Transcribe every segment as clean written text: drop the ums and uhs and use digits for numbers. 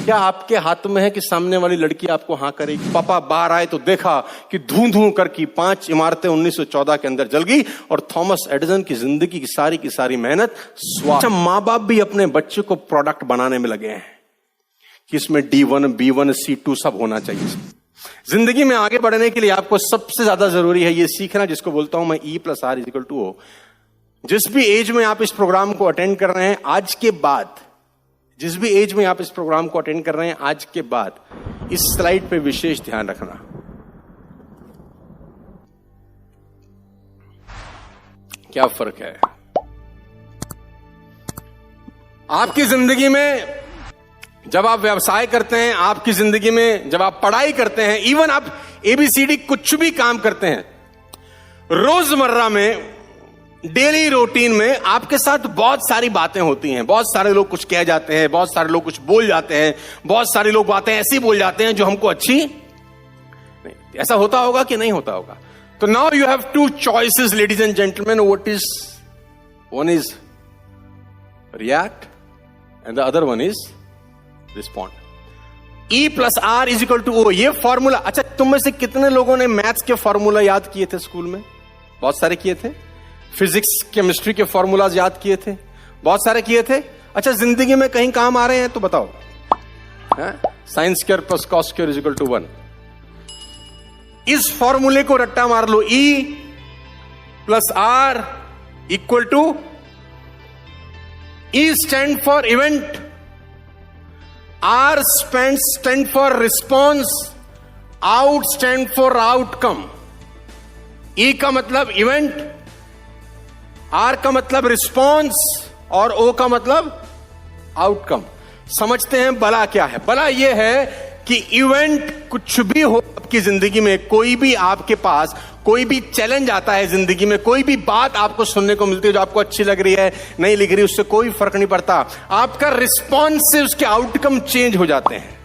क्या आपके हाथ में है कि सामने वाली लड़की आपको हाँ करेगी? पापा बाहर आए तो देखा कि धूं धूं करके 5 इमारतें 1914 के अंदर जल गई और थॉमस एडिसन की जिंदगी की सारी मेहनत स्वाहा। माँ बाप भी अपने बच्चे को प्रोडक्ट बनाने में लगे हैं कि इसमें D1, B1, C2 सब होना चाहिए। जिंदगी में आगे बढ़ने के लिए आपको सबसे ज्यादा जरूरी है ये सीखना, जिसको बोलता हूं मैं E+R=O। जिस भी एज में आप इस प्रोग्राम को अटेंड कर रहे हैं आज के बाद, जिस भी एज में आप इस प्रोग्राम को अटेंड कर रहे हैं आज के बाद, इस स्लाइड पे विशेष ध्यान रखना। क्या फर्क है आपकी जिंदगी में जब आप व्यवसाय करते हैं, आपकी जिंदगी में जब आप पढ़ाई करते हैं, इवन आप ABCD कुछ भी काम करते हैं, रोजमर्रा में डेली रूटीन में आपके साथ बहुत सारी बातें होती हैं। बहुत सारे लोग कुछ कह जाते हैं, बहुत सारे लोग कुछ बोल जाते हैं, बहुत सारे लोग बातें ऐसी बोल जाते हैं जो हमको अच्छी नहीं। ऐसा होता होगा कि नहीं होता होगा? तो now you have 2 choices ladies and gentleman. One is react and the other one is respond. E+R=O ये फॉर्मूला। अच्छा, तुम में से कितने लोगों ने मैथ्स के फॉर्मूला याद किए थे स्कूल में? बहुत सारे किए थे। फिजिक्स केमिस्ट्री के फॉर्मूलाज याद किए थे? बहुत सारे किए थे। अच्छा, जिंदगी में कहीं काम आ रहे हैं तो बताओ। sin² + cos² = 1। इस फॉर्मूले को रट्टा मार लो। E+R = E stand for event, R stand for response, out stand for outcome. E का मतलब इवेंट, R का मतलब रिस्पॉन्स और O का मतलब आउटकम। समझते हैं बला क्या है? बला यह है कि इवेंट कुछ भी हो आपकी जिंदगी में, कोई भी आपके पास कोई भी चैलेंज आता है जिंदगी में, कोई भी बात आपको सुनने को मिलती है जो आपको अच्छी लग रही है, नहीं लग रही, उससे कोई फर्क नहीं पड़ता। आपका रिस्पॉन्स से उसके आउटकम चेंज हो जाते हैं।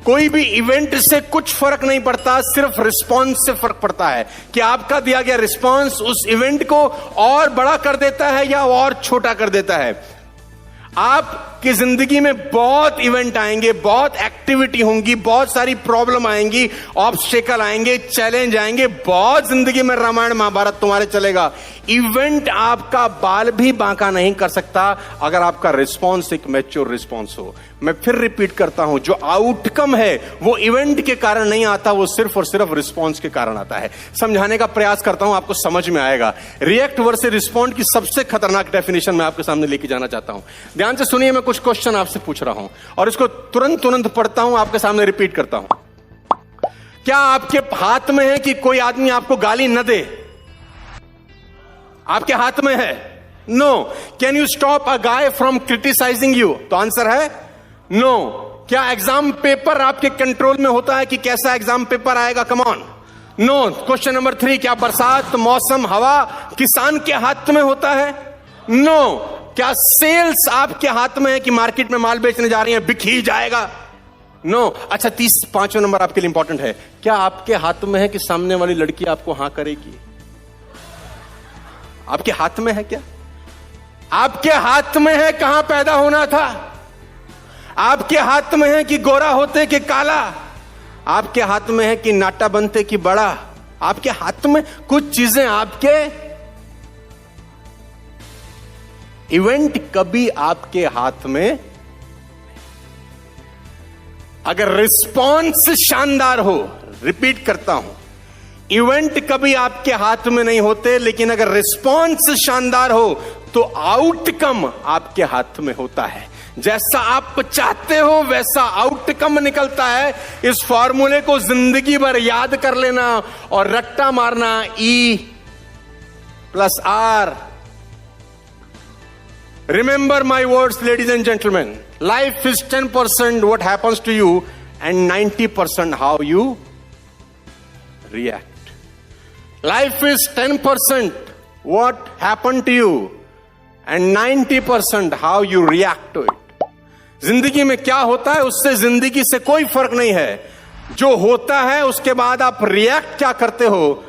कोई भी इवेंट से कुछ फर्क नहीं पड़ता, सिर्फ रिस्पॉन्स से फर्क पड़ता है कि आपका दिया गया रिस्पॉन्स उस इवेंट को और बड़ा कर देता है या और छोटा कर देता है। आपकी जिंदगी में बहुत इवेंट आएंगे, बहुत एक्टिविटी होंगी, बहुत सारी प्रॉब्लम आएंगी, ऑब्स्टेकल आएंगे, चैलेंज आएंगे, बहुत जिंदगी में रामायण महाभारत तुम्हारे चलेगा। इवेंट आपका बाल भी बांका नहीं कर सकता अगर आपका रिस्पॉन्स एक मैच्योर रिस्पॉन्स हो। मैं फिर रिपीट करता हूं, जो आउटकम है वो इवेंट के कारण नहीं आता, वो सिर्फ और सिर्फ रिस्पॉन्स के कारण आता है। समझाने का प्रयास करता हूं, आपको समझ में आएगा। रिएक्ट वर्सेस रिस्पॉन्ड की सबसे खतरनाक डेफिनेशन मैं आपके सामने लेके जाना चाहता हूं। ध्यान से सुनिए, मैं कुछ क्वेश्चन आपसे पूछ रहा हूं और इसको तुरंत पढ़ता हूं, आपके सामने रिपीट करता हूं। क्या आपके हाथ में है कि कोई आदमी आपको गाली न दे? आपके हाथ में है? No. Can you stop a guy from criticising you? तो आंसर है नो। क्या एग्जाम पेपर आपके कंट्रोल में होता है कि कैसा एग्जाम पेपर आएगा? Come on, no. Question number 3, क्या बरसात, मौसम, हवा किसान के हाथ में होता है? नो। क्या सेल्स आपके हाथ में है कि मार्केट में माल बेचने जा रही है, बिक ही जाएगा? नो। अच्छा, 5वां नंबर आपके लिए इंपॉर्टेंट है। क्या आपके हाथ में है कि सामने वाली लड़की आपको हां करेगी? आपके हाथ में है क्या? आपके हाथ में है कहां पैदा होना था? आपके हाथ में है कि गोरा होते कि काला? आपके हाथ में है कि नाटा बनते कि बड़ा? आपके हाथ में कुछ चीजें आपके। इवेंट कभी आपके हाथ में, अगर रिस्पॉन्स शानदार हो, रिपीट करता हूं, इवेंट कभी आपके हाथ में नहीं होते, लेकिन अगर रिस्पॉन्स शानदार हो तो आउटकम आपके हाथ में होता है। जैसा आप चाहते हो वैसा आउटकम निकलता है। इस फॉर्मूले को जिंदगी भर याद कर लेना और रट्टा मारना। E+R। Remember my words, ladies and gentlemen. Life is 10% what happens to you and 90% how you react. Life is 10% what happened to you and 90% how you react to it. जिंदगी में क्या होता है उससे जिंदगी से कोई फर्क नहीं है। जो होता है उसके बाद आप रिएक्ट क्या करते हो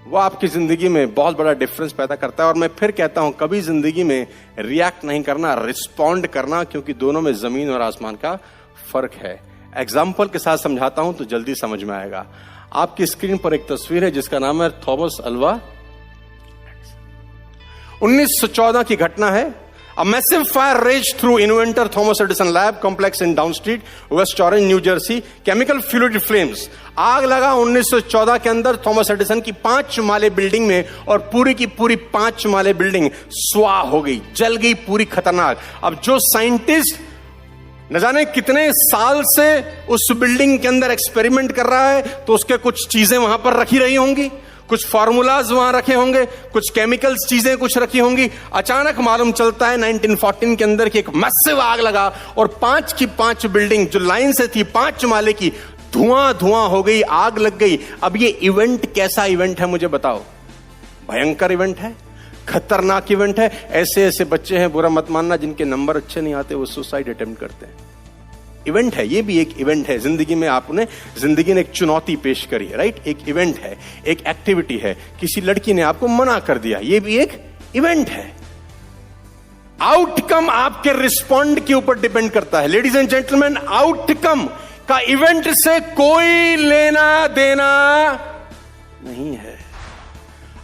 वो आपकी जिंदगी में बहुत बड़ा डिफरेंस पैदा करता है। और मैं फिर कहता हूं, कभी जिंदगी में रिएक्ट नहीं करना, रिस्पॉन्ड करना, क्योंकि दोनों में जमीन और आसमान का फर्क है। एग्जाम्पल के साथ समझाता हूं तो जल्दी समझ में आएगा। आपकी स्क्रीन पर एक तस्वीर है जिसका नाम है थॉमस अल्वा। 1914 की घटना है। A massive fire raged through inventor Thomas Edison lab complex in Down Street, West Orange, New Jersey. Chemical fueled flames. आग लगा 1914 के अंदर थॉमस एडिसन की 5 माले बिल्डिंग में, और पूरी की पूरी 5 माले बिल्डिंग स्वाह हो गई, जल गई पूरी, खतरनाक। अब जो साइंटिस्ट न जाने कितने साल से उस बिल्डिंग के अंदर एक्सपेरिमेंट कर रहा है, तो उसके कुछ चीजें वहां पर रखी रही होंगी, कुछ फार्मूलाज वहां रखे होंगे, कुछ केमिकल्स चीजें कुछ रखी होंगी। अचानक मालूम चलता है 1914 के अंदर की एक मैसिव आग लगा और 5 की 5 बिल्डिंग जो लाइन से थी 5 माले की, धुआं धुआं हो गई, आग लग गई। अब ये इवेंट कैसा इवेंट है मुझे बताओ? भयंकर इवेंट है, खतरनाक इवेंट है। ऐसे ऐसे बच्चे हैं, बुरा मत मानना, जिनके नंबर अच्छे नहीं आते, वो सुसाइड अटेम्प्ट करते हैं। इवेंट है, ये भी एक इवेंट है। जिंदगी में आपने, जिंदगी ने एक चुनौती पेश करी है, राइट? एक इवेंट है, एक एक्टिविटी है। किसी लड़की ने आपको मना कर दिया, ये भी एक इवेंट है। आउटकम आपके रिस्पॉन्ड के ऊपर डिपेंड करता है। लेडीज एंड जेंटलमैन, आउटकम का इवेंट से कोई लेना देना नहीं है।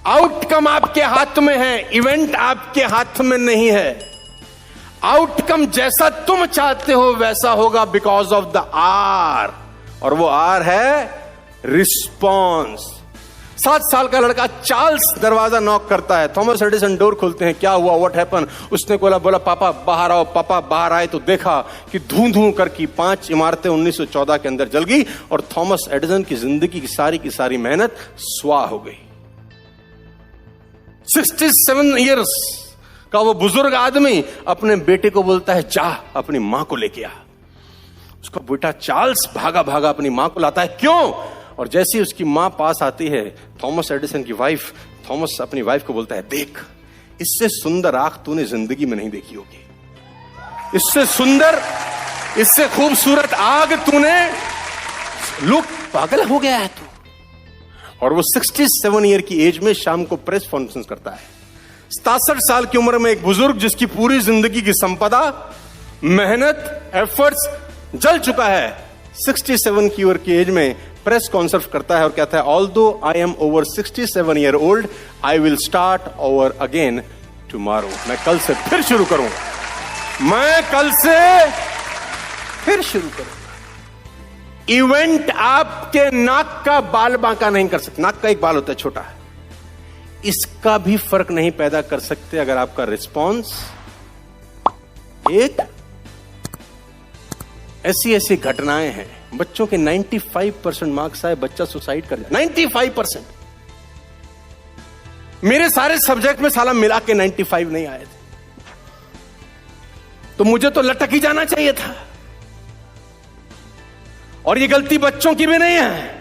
आउटकम आपके हाथ में है, इवेंट आपके हाथ में नहीं है। आउटकम जैसा तुम चाहते हो वैसा होगा, बिकॉज ऑफ द आर, और वो आर है रिस्पॉन्स। 7 साल का लड़का चार्ल्स दरवाजा नॉक करता है, थॉमस एडिसन डोर खोलते हैं। क्या हुआ, व्हाट हैपन? उसने बोला पापा बाहर आओ। पापा बाहर आए तो देखा कि धूं धूं करके 5 इमारतें 1914 के अंदर जल गई, और थॉमस एडिसन की जिंदगी की सारी मेहनत स्वाह हो गई। 67 ईयर्स का वो बुजुर्ग आदमी अपने बेटे को बोलता है, जा अपनी मां को लेके आ। उसका बेटा चार्ल्स भागा भागा अपनी मां को लाता है। क्यों? और जैसे ही उसकी मां पास आती है, थॉमस एडिसन की वाइफ, थॉमस अपनी वाइफ को बोलता है, देख, इससे सुंदर आंख तूने जिंदगी में नहीं देखी होगी। इससे सुंदर, इससे खूबसूरत आग तूने, लोग पागल हो गया है तू। और वो 67 ईयर की एज में शाम को प्रेस कॉन्फ्रेंस करता है। 67 साल की उम्र में एक बुजुर्ग जिसकी पूरी जिंदगी की संपदा, मेहनत, एफर्ट्स जल चुका है, 67 की उम्र की एज में प्रेस कॉन्फ्रेंस करता है और कहता है, although I am over 67 year old, I will start over again tomorrow. मैं कल से फिर शुरू करूंगा, मैं कल से फिर शुरू करूंगा। इवेंट आपके नाक का बाल बांका नहीं कर सकते। नाक का एक बाल होता है छोटा, इसका भी फर्क नहीं पैदा कर सकते अगर आपका रिस्पॉन्स एक। ऐसी घटनाएं हैं, बच्चों के 95% मार्क्स आए, बच्चा सुसाइड कर जाए। 95%। मेरे सारे सब्जेक्ट में साला मिला के 95 नहीं आए थे, तो मुझे तो लटक ही जाना चाहिए था। और ये गलती बच्चों की भी नहीं है।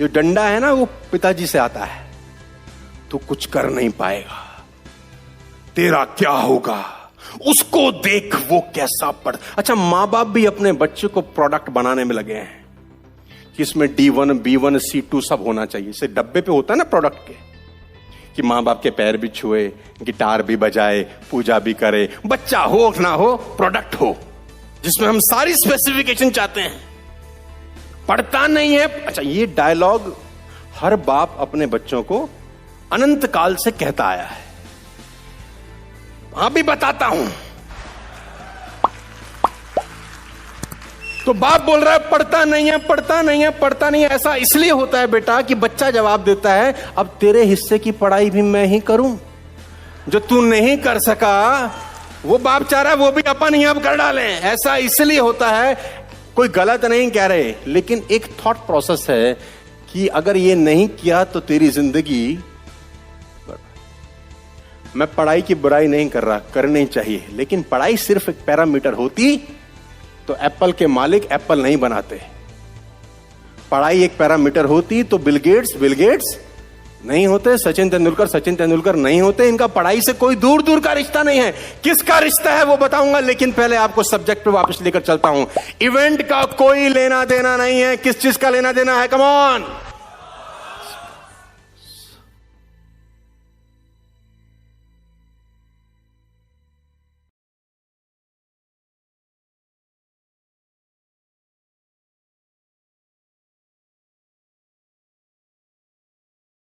ये डंडा है ना, वो पिताजी से आता है। तू कुछ कर नहीं पाएगा, तेरा क्या होगा, उसको देख वो कैसा पढ़। अच्छा, मां बाप भी अपने बच्चे को प्रोडक्ट बनाने में लगे हैं कि इसमें D1, B1, C2 सब होना चाहिए। इसे डब्बे पे होता है ना प्रोडक्ट के, कि मां बाप के पैर भी छुए, गिटार भी बजाए, पूजा भी करे। बच्चा हो ना हो, प्रोडक्ट हो जिसमें हम सारी स्पेसिफिकेशन चाहते हैं। पढ़ता नहीं है। अच्छा, ये डायलॉग हर बाप अपने बच्चों को अनंत काल से कहता आया है। भी बताता हूं। तो बाप बोल रहा है, पढ़ता नहीं है, पढ़ता नहीं है, पढ़ता नहीं है। ऐसा इसलिए होता है बेटा कि बच्चा जवाब देता है, अब तेरे हिस्से की पढ़ाई भी मैं ही करूं, जो तू नहीं कर सका वो बाप चाह रहा है वो भी अपन ही अब कर डालें। ऐसा इसलिए होता है। कोई गलत नहीं कह रहे, लेकिन एक थॉट प्रोसेस है कि अगर ये नहीं किया तो तेरी जिंदगी। मैं पढ़ाई की बुराई नहीं कर रहा, करनी चाहिए, लेकिन पढ़ाई सिर्फ एक पैरामीटर होती तो एप्पल के मालिक एप्पल नहीं बनाते। पढ़ाई एक पैरामीटर होती तो बिल गेट्स नहीं होते, सचिन तेंदुलकर नहीं होते। इनका पढ़ाई से कोई दूर दूर का रिश्ता नहीं है। किसका रिश्ता है वो बताऊंगा, लेकिन पहले आपको सब्जेक्ट पे वापस लेकर चलता हूं। इवेंट का कोई लेना देना नहीं है। किस चीज का लेना देना है? Come on.